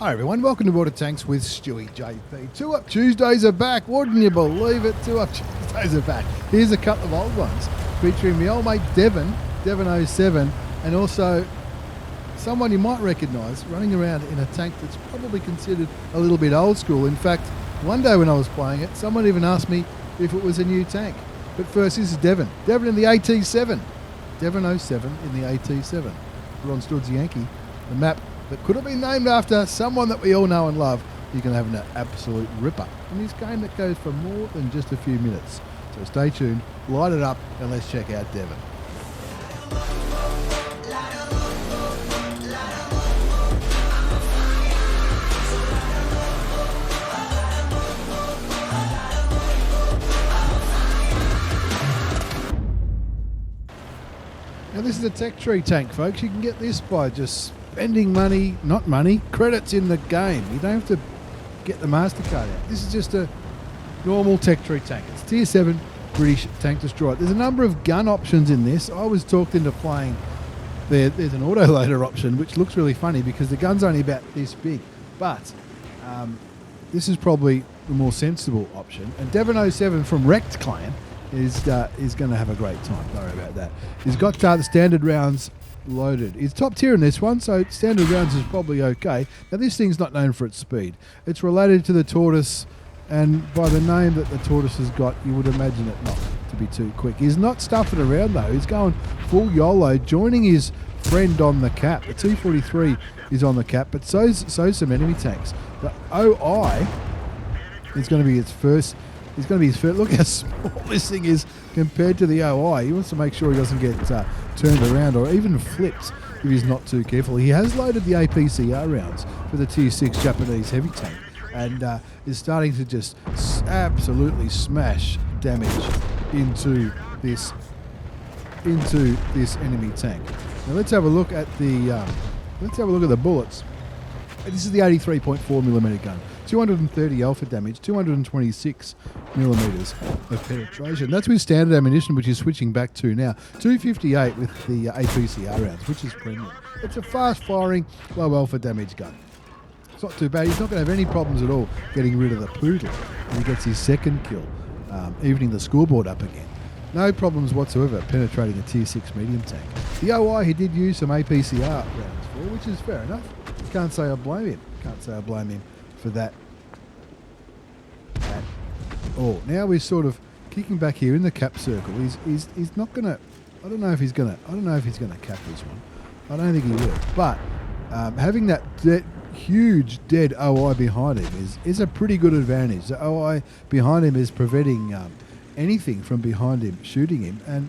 Hi everyone, welcome to Water Tanks with StewiejP. 2 Up Tuesdays are back, wouldn't you believe it? 2 Up Tuesdays are back. Here's a couple of old ones featuring my old mate Devon 07, and also someone you might recognise running around in a tank that's probably considered a little bit old school. In fact, one day when I was playing it, someone even asked me if it was a new tank. But first, this is Devon in the AT7. Devon 07 in the AT7. Ron Stood's Yankee, the map that could have been named after someone that we all know and love. You're going to have an absolute ripper in this game that goes for more than just a few minutes. So stay tuned, light it up, and let's check out Devon. Now this is a tech tree tank, folks. You can get this by just spending credits in the game. You don't have to get the MasterCard out. This is just a normal tech tree tank. It's tier 7 British tank destroyer. There's a number of gun options in this. I was talked into playing, there's an autoloader option, which looks really funny because the gun's only about this big. But this is probably the more sensible option. And Devon 07 from Wrecked Clan is going to have a great time. Don't worry about that. He's got the standard rounds loaded. He's top tier in this one, so standard rounds is probably okay. Now this thing's not known for its speed. It's related to the Tortoise, and by the name that the Tortoise has got, you would imagine it not to be too quick. He's not stuffing around though. He's going full YOLO, joining his friend on the cap. The T43 is on the cap, but so's some enemy tanks. The OI is going to be his first. Look how small this thing is compared to the OI. He wants to make sure he doesn't get turned around or even flipped if he's not too careful. He has loaded the APCR rounds for the tier 6 Japanese heavy tank and is starting to just absolutely smash damage into this enemy tank. Now let's have a look at the bullets. This is the 83.4mm gun. 230 alpha damage, 226 millimeters of penetration. That's with standard ammunition, which is switching back to now 258 with the APCR rounds, which is premium. It's a fast-firing, low alpha damage gun. It's not too bad. He's not going to have any problems at all getting rid of the poodle when he gets his second kill, evening the scoreboard up again. No problems whatsoever penetrating a tier 6 medium tank. The OI, he did use some APCR rounds for, which is fair enough. Can't say I blame him for that at all. Now we're sort of kicking back here in the cap circle. He's not gonna. I don't know if he's gonna cap this one. I don't think he will. But having that huge dead OI behind him is a pretty good advantage. The OI behind him is preventing anything from behind him shooting him. And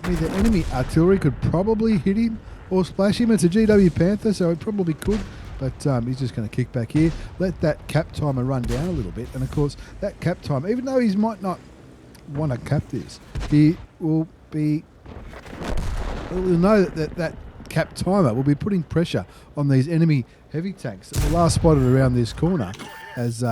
the enemy artillery could probably hit him or splash him. It's a GW Panther, so it probably could. But he's just going to kick back here, let that cap timer run down a little bit. And, of course, that cap timer, even though he might not want to cap this, he will know that cap timer will be putting pressure on these enemy heavy tanks that were last spotted around this corner as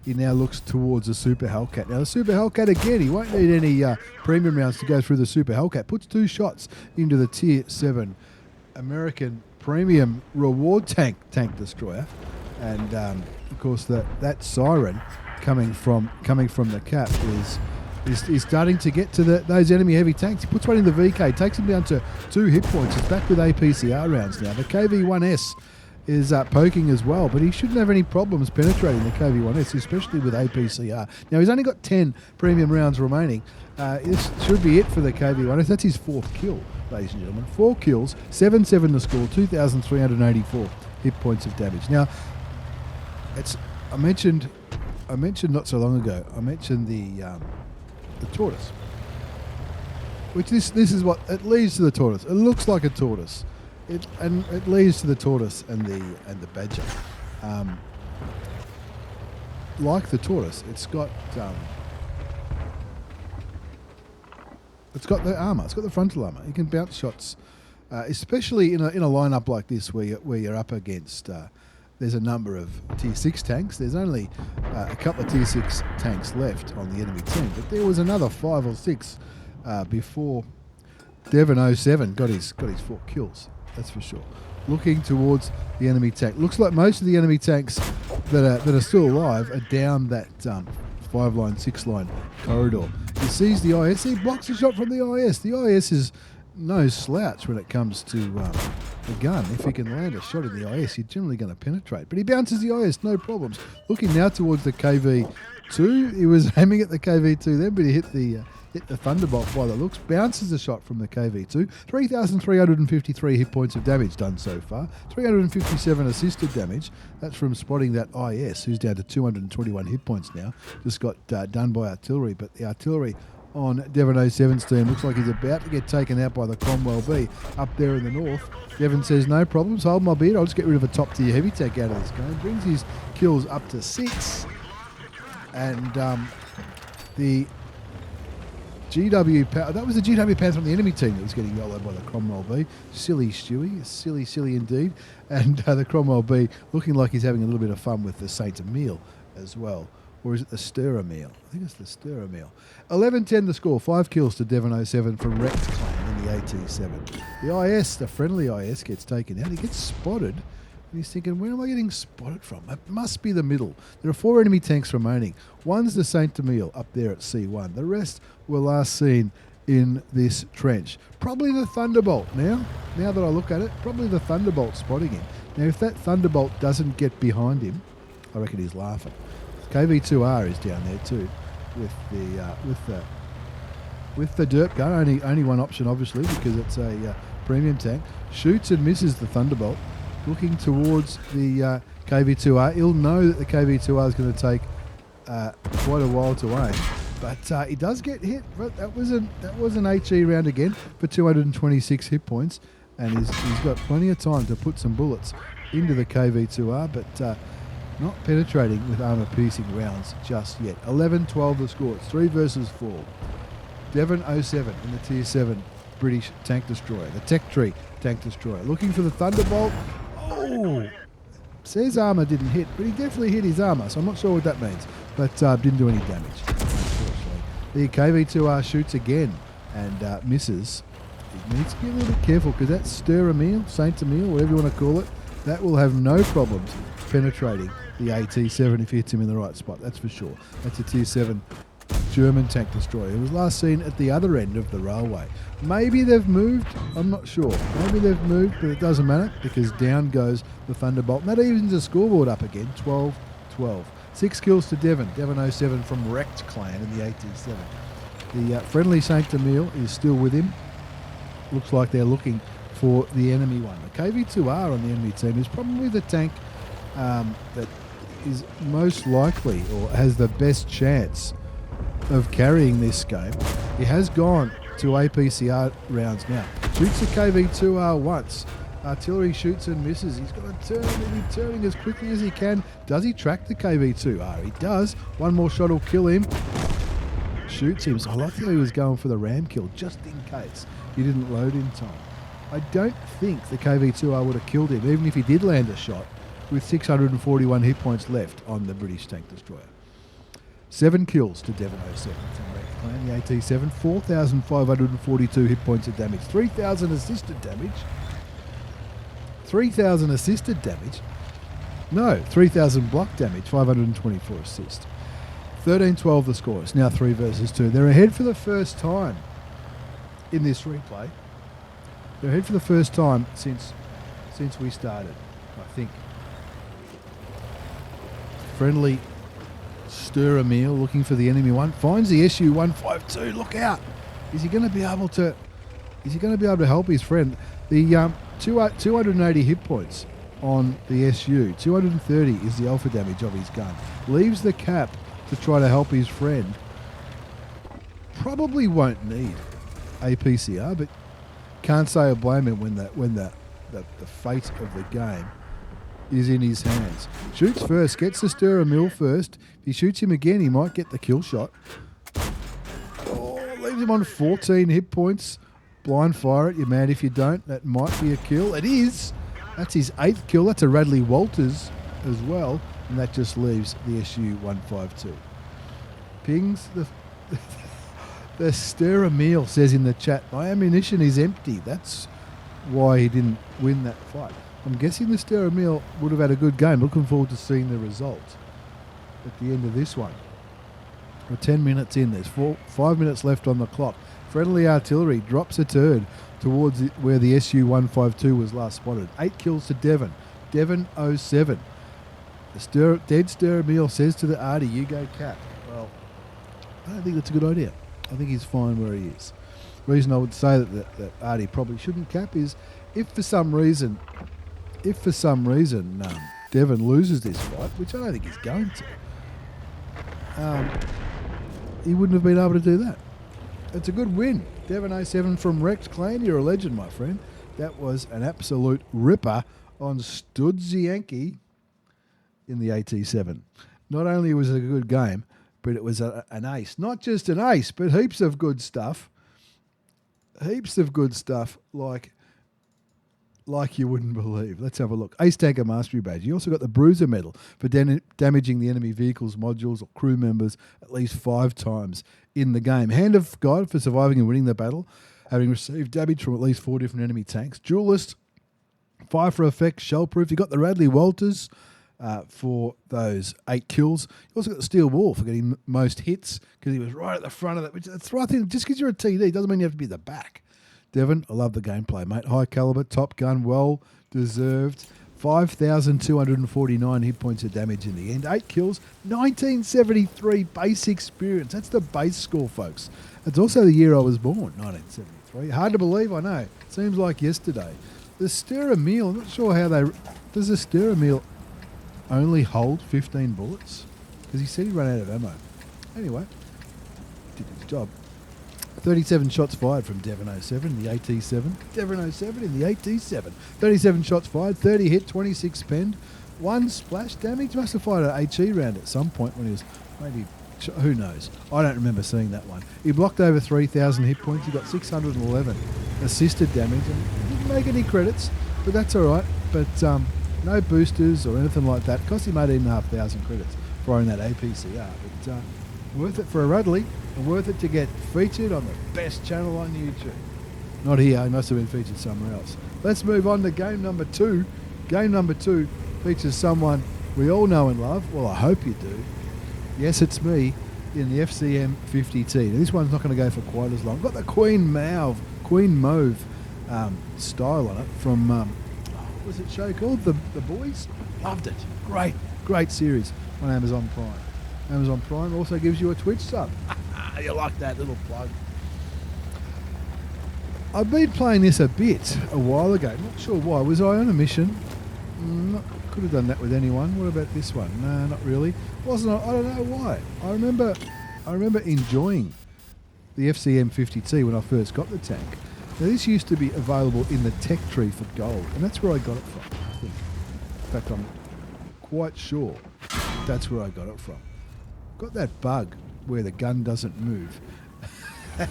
he now looks towards the Super Hellcat. Now, the Super Hellcat, again, he won't need any premium rounds to go through the Super Hellcat. Puts 2 shots into the Tier 7 American premium reward tank destroyer, and of course that siren coming from the cap is starting to get to those enemy heavy tanks. He puts one in the VK, takes him down to 2 hit points. He's back with APCR rounds now. The KV-1S is poking as well, but he shouldn't have any problems penetrating the KV-1S, especially with APCR. Now he's only got 10 premium rounds remaining. This should be it for the KV-1S. That's his 4th kill, ladies and gentlemen. 4 kills, 7-7 the score, 2,384 hit points of damage. Now, I mentioned not so long ago, I mentioned the Tortoise, which this is what it leads to. The Tortoise. It looks like a tortoise. It leads to the Tortoise and the Badger. Like the Tortoise, it's got the armour. It's got the frontal armour. You can bounce shots, especially in a lineup like this where you're up against. There's a number of tier 6 tanks. There's only a couple of tier 6 tanks left on the enemy team, but there was another 5 or 6 before Devon 07 got his 4 kills. that's for sure. Looking towards the enemy tank. Looks like most of the enemy tanks that are still alive are down that 5-line, 6-line corridor. He sees the IS. He blocks a shot from the IS. The IS is no slouch when it comes to the gun. If he can land a shot in the IS, you're generally going to penetrate. But he bounces the IS, no problems. Looking now towards the KV2. He was aiming at the KV2 then, but he hit the Thunderbolt by the looks. Bounces a shot from the KV2. 3,353 hit points of damage done so far. 357 assisted damage. That's from spotting that IS, who's down to 221 hit points now. Just got done by artillery, but the artillery on Devon 07's team looks like he's about to get taken out by the Cromwell B up there in the north. Devon says, no problems, hold my beard, I'll just get rid of a top tier heavy tech out of this game. Brings his kills up to 6. And the that was the GW Pants from the enemy team that was getting yellowed by the Cromwell B. Silly Stewie, silly indeed. And the Cromwell B looking like he's having a little bit of fun with the Saint Emile as well. Or is it the Stir Emile? I think it's the Stir Emile. 11-10 the score. 5 kills to Devon 07 from Rex Clan in the AT7. The IS, the friendly IS, gets taken out. He gets spotted. And he's thinking, where am I getting spotted from? It must be the middle. There are 4 enemy tanks remaining. One's the Saint Emile up there at C1. The rest were last seen in this trench. Probably the Thunderbolt now that I look at it, probably the Thunderbolt spotting him. Now, if that Thunderbolt doesn't get behind him, I reckon he's laughing. KV2R is down there too, with the dirt gun. Only one option, obviously, because it's a premium tank. Shoots and misses the Thunderbolt. Looking towards the KV2R, he'll know that the KV2R is going to take quite a while to aim, but he does get hit. But that was an HE round again for 226 hit points, and he's got plenty of time to put some bullets into the KV2R, but not penetrating with armor-piercing rounds just yet. 11-12 the score. It's 3 versus 4. Devon 07 in the Tier 7 British tank destroyer, the Tech Tree tank destroyer. Looking for the Thunderbolt. Oh! Says armor didn't hit, but he definitely hit his armor, so I'm not sure what that means. But didn't do any damage, unfortunately. The KV2R shoots again and misses. He needs to be a little bit careful because that Stir Emile, Saint Emile, whatever you want to call it, that will have no problems penetrating the AT7 if he hits him in the right spot, that's for sure. That's a Tier 7 German tank destroyer. It was last seen at the other end of the railway. Maybe they've moved, I'm not sure. Maybe they've moved, but it doesn't matter because down goes the Thunderbolt. And that evens the scoreboard up again, 12-12. 6 kills to Devon 07 from Wrecked Clan in the AT7. The friendly Saint Emile is still with him. Looks like they're looking for the enemy one. The KV2R on the enemy team is probably the tank that is most likely or has the best chance of carrying this game. He has gone to APCR rounds now. Shoots the KV2R once. Artillery shoots and misses. He's got to turn and he's turning as quickly as he can. Does he track the KV2R? He does. One more shot will kill him. Shoots him. So I like how he was going for the ram kill just in case he didn't load in time. I don't think the KV2R would have killed him even if he did land a shot with 641 hit points left on the British tank destroyer. 7 kills to Devon 07 from Wrecked Clan, the AT7. 4,542 hit points of damage. 3,000 assisted damage. 3,000 assisted damage? No, 3,000 block damage. 524 assists. 13-12 the score. It's now 3 versus 2. They're ahead for the first time in this replay. They're ahead for the first time since we started, I think. Friendly Stir Emile looking for the enemy one. Finds the SU 152. Look out! Is he going to be able to help his friend? The 280 hit points on the SU. 230 is the alpha damage of his gun. Leaves the cap to try to help his friend. Probably won't need APCR, but can't say I blame him when the fate of the game is in his hands. Shoots first, gets the Stir Emile first. If he shoots him again, he might get the kill shot. Oh, leaves him on 14 hit points. Blind fire it, you mad if you don't. That might be a kill. It is. That's his 8th kill. That's a Radley Walters as well. And that just leaves the SU-152. Pings the Stir Emile says in the chat, my ammunition is empty. That's why he didn't win that fight. I'm guessing the Stewiejp would have had a good game. Looking forward to seeing the result at the end of this one. We're 10 minutes in. There's 5 minutes left on the clock. Friendly artillery drops a turd towards where the SU-152 was last spotted. 8 kills to Devon. Devon 07. The dead Stewiejp says to the Artie, you go cap. Well, I don't think that's a good idea. I think he's fine where he is. The reason I would say that Artie probably shouldn't cap is if for some reason Devon loses this fight, which I don't think he's going to, he wouldn't have been able to do that. It's a good win. Devon 07 from Rex Clan, you're a legend, my friend. That was an absolute ripper on stewiejp in the AT7. Not only was it a good game, but it was an ace. Not just an ace, but heaps of good stuff. Heaps of good stuff like you wouldn't believe. Let's have a look. Ace Tanker Mastery Badge. You also got the Bruiser Medal for damaging the enemy vehicles, modules, or crew members at least 5 times in the game. Hand of God for surviving and winning the battle, having received damage from at least 4 different enemy tanks. Duelist, Fire for Effect, Shellproof. You got the Radley Walters for those 8 kills. You also got the Steel Wall for getting most hits because he was right at the front of that. Which that's the right thing. Just because you're a TD doesn't mean you have to be at the back. Devon, I love the gameplay, mate. High caliber, Top Gun, well deserved. 5,249 hit points of damage in the end. 8 kills, 1973 base experience. That's the base score, folks. It's also the year I was born, 1973. Hard to believe, I know. Seems like yesterday. The Stewiejp, I'm not sure how they... Does the Stewiejp only hold 15 bullets? Because he said he ran out of ammo. Anyway, did his job. 37 shots fired from Devon 07 in the AT7. Devon 07 in the AT7. 37 shots fired, 30 hit, 26 penned. 1 splash damage. Must have fired an HE round at some point when he was maybe... Who knows? I don't remember seeing that one. He blocked over 3,000 hit points. He got 611 assisted damage. And he didn't make any credits, but that's all right. But no boosters or anything like that. Cost him 18,500 credits for owning that APCR. But worth it for a Radley. And worth it to get featured on the best channel on YouTube. Not here, he must have been featured somewhere else. Let's move on to game number 2. Game number 2 features someone we all know and love. Well, I hope you do. Yes, it's me in the FCM 50t. Now, this one's not going to go for quite as long. Got the Queen Mauve style on it from, what was it show called? The Boys? Loved it. Great series on Amazon Prime. Amazon Prime also gives you a Twitch sub. You like that little plug. I've been playing this a while ago. Not sure why. Was I on a mission? Could have done that with anyone. What about this one? No, not really. Wasn't I? I don't know why. I remember enjoying the FCM 50t when I first got the tank. Now this used to be available in the tech tree for gold, and that's where I got it from, I think. In fact, I'm quite sure that's where I got it from. Got that bug where the gun doesn't move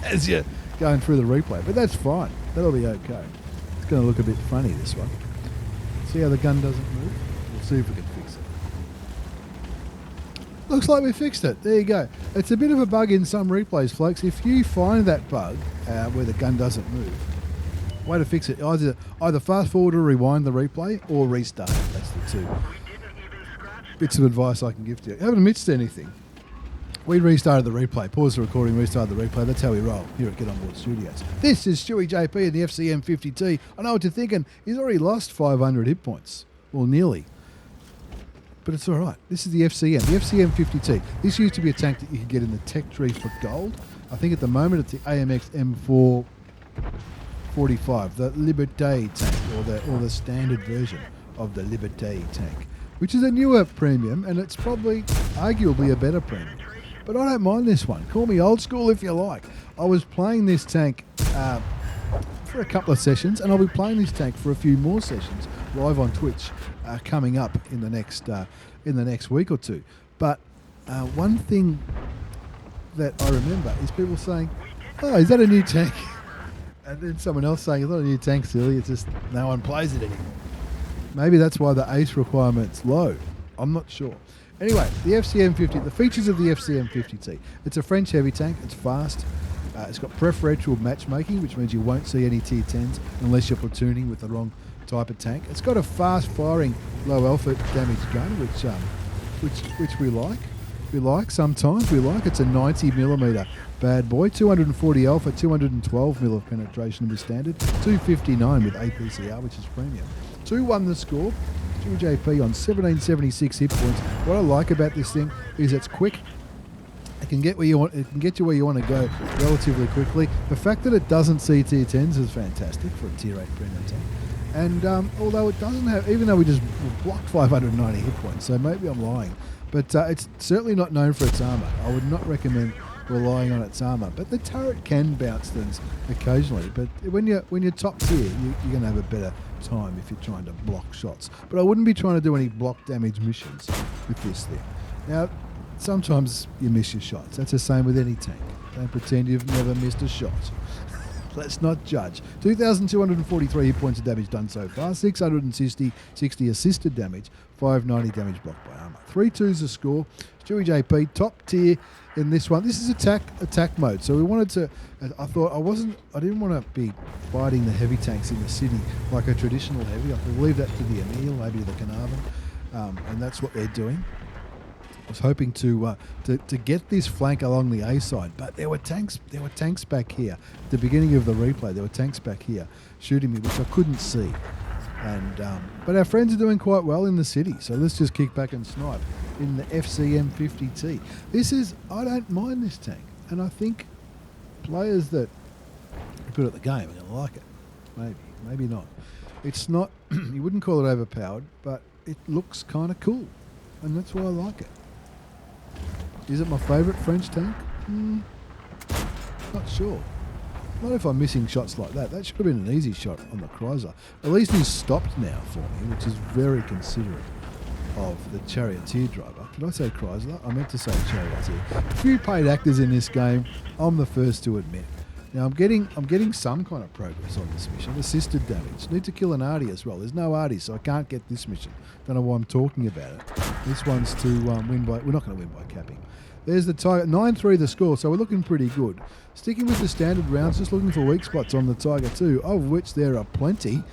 as you're going through the replay, but that's fine. That'll be okay. It's going to look a bit funny, this one. See how the gun doesn't move? We'll see if we can fix it. Looks like we fixed it. There you go. It's a bit of a bug in some replays, folks. If you find that bug where the gun doesn't move, way to fix it. Either fast forward or rewind the replay or restart it. That's the 2 bits of advice I can give to you. Haven't missed anything. We restarted the replay, paused the recording, restarted the replay. That's how we roll here at Get On Board Studios. This is stewiejp in the FCM 50t. I know what you're thinking. He's already lost 500 hit points. Well, nearly. But it's all right. This is the FCM 50t. This used to be a tank that you could get in the tech tree for gold. I think at the moment it's the AMX M445, the Liberté tank, or the standard version of the Liberté tank, which is a newer premium, and it's probably arguably a better premium. But I don't mind this one. Call me old school if you like. I was playing this tank for a couple of sessions, and I'll be playing this tank for a few more sessions live on Twitch coming up in the next week or 2. But one thing that I remember is people saying, "Oh, is that a new tank?" And then someone else saying, "It's not a new tank, silly. It's just no one plays it anymore." Maybe that's why the ace requirement's low. I'm not sure. Anyway, the FCM 50, the features of the FCM 50t. It's a French heavy tank. It's fast. It's got preferential matchmaking, which means you won't see any tier 10s unless you're platooning with the wrong type of tank. It's got a fast-firing, low-alpha damage gun, which we like. Sometimes we like. It's a 90mm bad boy, 240 alpha, 212 mil of penetration was standard, 259 with APCR, which is premium. 2-1 the score. GETONBOARDSTEWIEJP on 1776 hit points. What I like about this thing is it's quick. It can get where you want. It can get you where you want to go relatively quickly. The fact that it doesn't see tier 10s is fantastic for a tier 8 premium tank. And although it doesn't have, even though we just blocked 590 hit points, so maybe I'm lying, but it's certainly not known for its armor. I would not recommend relying on its armor. But the turret can bounce things occasionally. But when you're top tier, you're going to have a better time if you're trying to block shots. But I wouldn't be trying to do any block damage missions with this thing. Now, sometimes you miss your shots. That's the same with any tank. Don't pretend you've never missed a shot. Let's not judge. 2,243 hit points of damage done so far. 660 assisted damage. 590 damage blocked by armor. 3-2's the score. GETONBOARDSTEWIEJP, top tier in this one. This is attack mode. So we wanted to. I didn't want to be fighting the heavy tanks in the city like a traditional heavy. I could leave that to the Emil, maybe the Carnarvon, and that's what they're doing. I was hoping to get this flank along the A side, but there were tanks back here. At the beginning of the replay, there were tanks back here shooting me, which I couldn't see. And but our friends are doing quite well in the city, so let's just kick back and snipe in the FCM 50t. I don't mind this tank, and I think players that are good at the game are going to like it. Maybe not. It's not. You wouldn't call it overpowered, but it looks kind of cool, and that's why I like it. Is it my favourite French tank? Not sure. Not if I'm missing shots like that. That should have been an easy shot on the Chrysler. At least he's stopped now for me, which is very considerate of the charioteer driver. Did I say Chrysler? I meant to say charioteer. A few paid actors in this game, I'm the first to admit. Now I'm getting some kind of progress on this mission. Assisted damage. Need to kill an Artie as well. There's no Artie, so I can't get this mission. Don't know why I'm talking about it. This one's to win by. We're not going to win by capping. There's the Tiger. 9-3 the score, so we're looking pretty good. Sticking with the standard rounds, just looking for weak spots on the Tiger 2, of which there are plenty.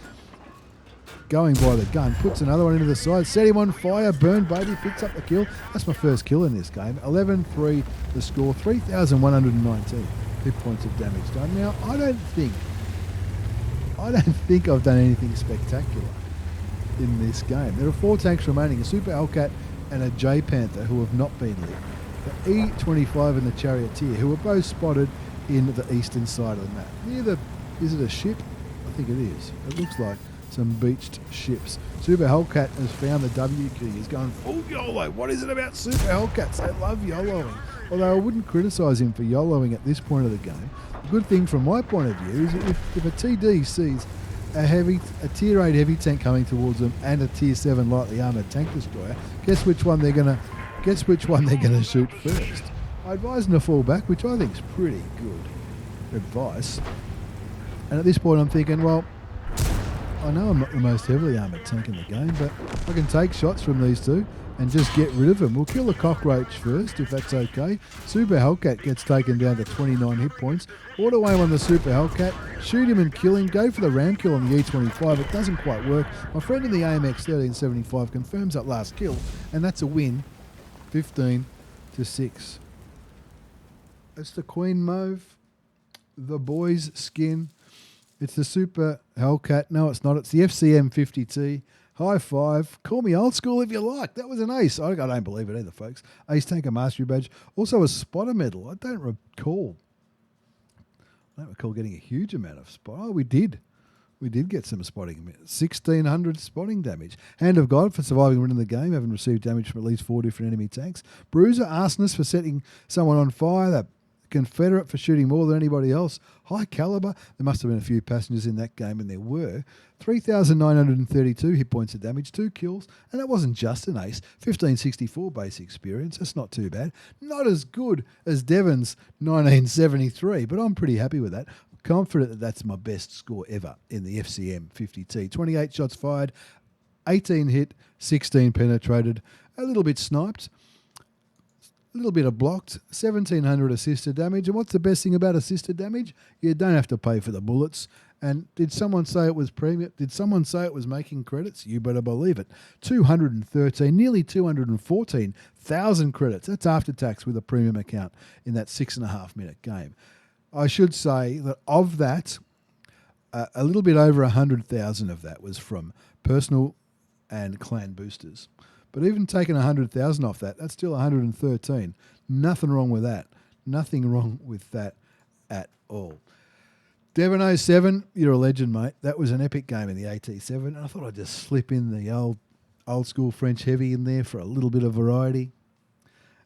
Going by the gun, puts another one into the side, set him on fire, burn baby, picks up the kill. That's my first kill in this game. 11-3 the score, 3,119 hit points of damage done. Now, I don't think I've done anything spectacular in this game. There are 4 tanks remaining, a Super Hellcat and a J Panther who have not been lit. The E25 and the Charioteer, who were both spotted in the eastern side of the map. Is it a ship? I think it is. It looks like some beached ships. Super Hellcat has found the W key. He's going full YOLO. What is it about Super Hellcats? They love YOLOing. Although I wouldn't criticise him for YOLOing at this point of the game. The good thing from my point of view is that if a TD sees a tier 8 heavy tank coming towards them and a tier 7 lightly armoured tank destroyer, guess which one they're going to shoot first. I advise them to fall back, which I think is pretty good advice. And at this point I'm thinking, well, I know I'm not the most heavily armoured tank in the game, but I can take shots from these two and just get rid of them. We'll kill the cockroach first, if that's okay. Super Hellcat gets taken down to 29 hit points. Auto aim on the Super Hellcat, shoot him and kill him, go for the ram kill on the E25. It doesn't quite work. My friend in the AMX 1375 confirms that last kill, and that's a win, 15-6. It's the Queen Mauve, the boys' skin. It's the Super Hellcat. No, it's not. It's the FCM 50t. High five. Call me old school if you like. That was an ace. I don't believe it either, folks. Ace Tanker Mastery Badge. Also a spotter medal. I don't recall getting a huge amount of spot. Oh, we did. We did get some spotting. 1,600 spotting damage. Hand of God for surviving winning the game, having received damage from at least 4 different enemy tanks. Bruiser Arsonist for setting someone on fire. That Confederate for shooting more than anybody else. High caliber. There must have been a few passengers in that game, and there were. 3,932 hit points of damage, 2 kills, and that wasn't just an ace. 1,564 base experience. That's not too bad. Not as good as Devon's 1973, but I'm pretty happy with that. I'm confident that that's my best score ever in the FCM 50t. 28 shots fired, 18 hit, 16 penetrated, a little bit sniped. A little bit of blocked, 1700 assisted damage. And what's the best thing about assisted damage? You don't have to pay for the bullets. And did someone say it was premium? Did someone say it was making credits? You better believe it. 213, nearly 214,000 credits. That's after tax with a premium account in that 6.5 minute game. I should say that of that, a little bit over 100,000 of that was from personal and clan boosters. But even taking 100,000 off that, that's still 113. Nothing wrong with that. Nothing wrong with that at all. Devon 07, you're a legend, mate. That was an epic game in the AT7. And I thought I'd just slip in the old school French heavy in there for a little bit of variety.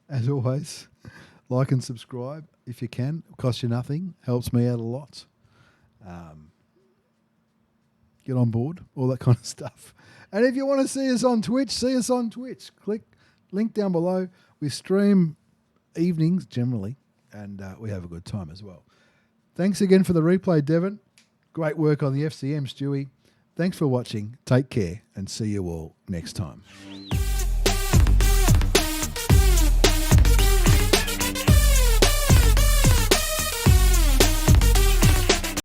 As always, like and subscribe if you can. It costs you nothing. Helps me out a lot. Get on board, all that kind of stuff. And if you want to see us on Twitch, see us on Twitch. Click link down below. We stream evenings generally, and we have a good time as well. Thanks again for the replay, Devon. Great work on the FCM, Stewie. Thanks for watching. Take care and see you all next time.